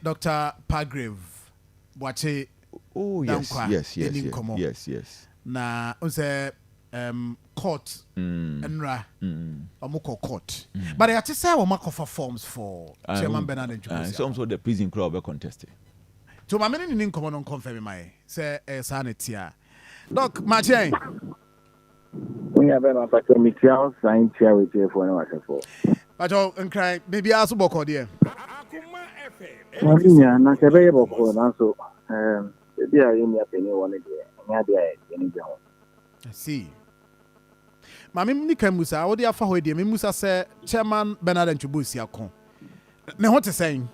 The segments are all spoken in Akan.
Dr. Pagrave Boache. Oh yes. Na unse court enra omoko court. But I just say we make offer forms for Chairman Bernard and Chukwusi. Some sort the prison club contested. To my men in common on confirm my say sanitia. Doc Martin. We have a factor material sign chair with you for no for. But oh and cry maybe ask boko there. Mabinya na kebe boko na so be a yin ya penny one there. Nya there any down. I see. Mami nika musa wo dey afa ho dey me musa say Chairman Bernard and Chukwusi akon. Ne ho te saying.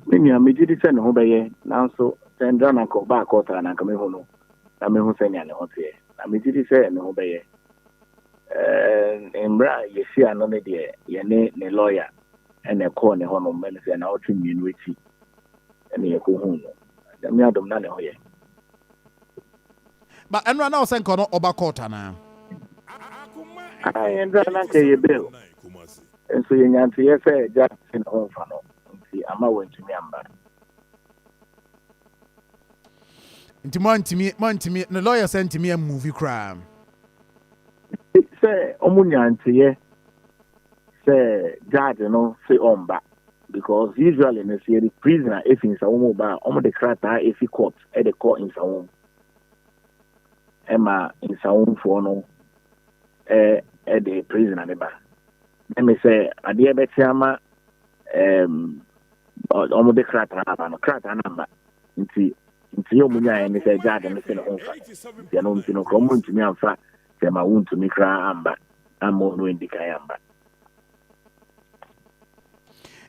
Me gidi say ne ho beye na so tendra na ko ba ko ta na ka me ho no. Na me ho say ne ho te. Na me gidi say ne ho beye. Embra yesi ano ne de ye ne lawyer and a call ne ho no me say na o twi nwinu echi. Ene ye ko hu no. Da me adom na ne ho ye. But enra na o say nko no oba court na. I endra na ke ye bill. And so you nyanti ye say just in home fa no. Nti ama Wontumi amba. Nti Wontumi the lawyer sent me a movie crime. Say omunyanti say judge no say omba because usually in the prisoner if in sa womo ba omo de krata if he court e de court in sa womo ema in sa womo for no the prisoner neba. Let me say ade betiama omo de krata namba nti omunya e say judge no say no onfa ya no ntino ko omo ntimi amfa say ma Wontumi kra amba amo no indika amba.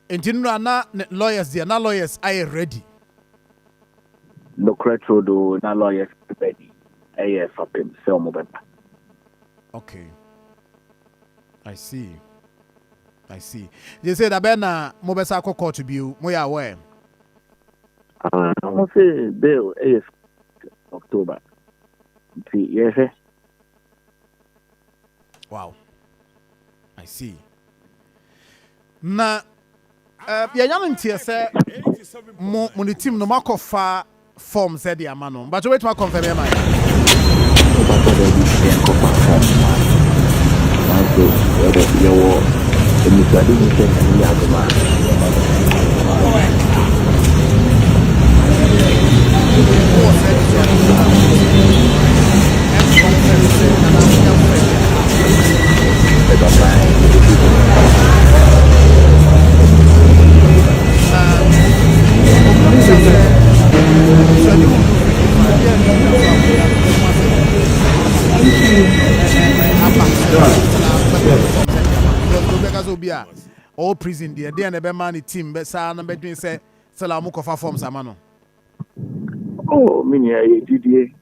Nti na lawyers there na lawyers are ready. No credit do na lawyers ready. Aye for him say omo beba. Okay. I see. They say that Bena Mobesa court to be mo ya aware. I say bill is October. Yes. Wow. I see. Na yanya ntie say mo the team no makofa form said the amano. But wait to confirm am I. All prison there na be man team be sa na be doing say salamu kofa forms amano. Oh, mini ye didie.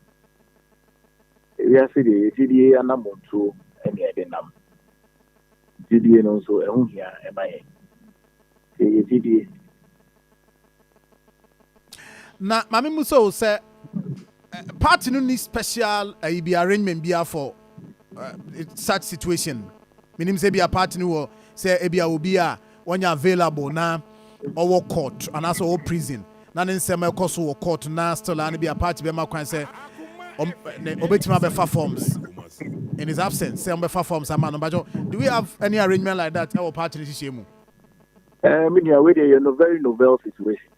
Ya se de didie anamonto ene e de nam. Didie no so ehun hia e maye. Ye didie. Na mami muso say party no need special be arrangement be for such situation. Minim say be a party no say e be a obi a when you available na or court and also or prison. Na nsem e koso wo court na still and be a party be ma kwan say obetima be fa forms in his absence say be fa forms amano. But do we have any arrangement like that our party ni shemu? Mini we dey no very novel situation.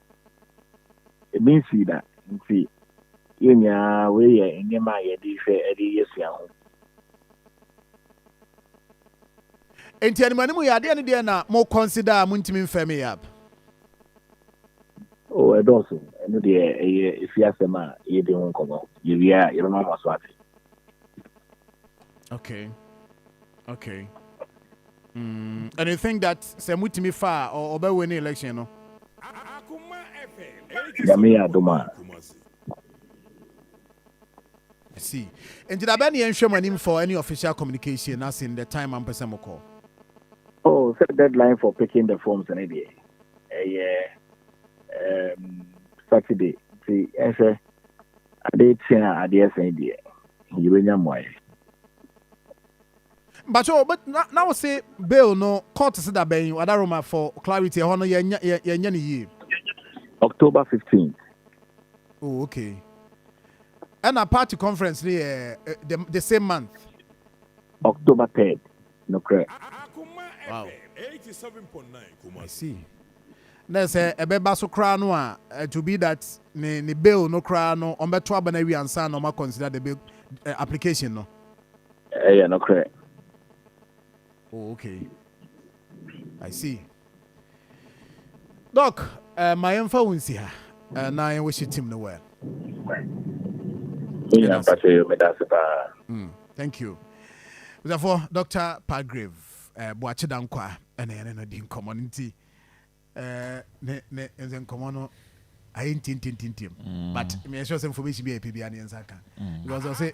It means that see yenya we ye nyema ye di hwe e di yesu ahụ. Enti animani mu ya de ne na mo consider muntimi mfemi yap. Oh, I don't so. I know if you ask them, you don't come out. You don't know what's what. Okay. And you think that Semutimi far or be winning election, no? Yamia Duma. I see. And did I be any him for any official communication as in the time I'm person call? Oh, set deadline for picking the forms and idea. Saturday. See, I say, I did say, I dare say, dear, you will know why. but now say bail no court said that ben Adaroma for clarity hono ye October 15th. Oh, okay. And a party conference the same month. October 3rd. No correct. Wow. 87.9. I see. There's a beba so cra no to be that ni bail no cra no on beto abana wi ansa no ma consider the bail application no. Yeah, no correct. Oh, okay. I see. Doc, my info won't here. Now I wish it him no well. Thank you. Therefore, Dr. Palgrave, Boachidankwa, and I didn't community. Ne common. I ain't tin. But me show some information be a PB and Saka. Because I say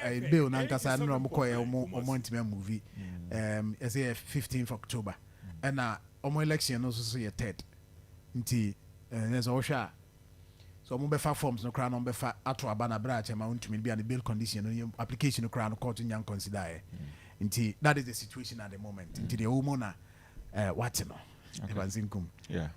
a bill Nankasa no Mokoya or Montumi movie. I say 15th October. And omo election also say a third. Nti there's Osha. So mo befa forms no crown on befa ato abana branch ma Wontumi be and bill condition no application no crown court in consider. Nti that is the situation at the moment. Nti the woman what no. Yeah.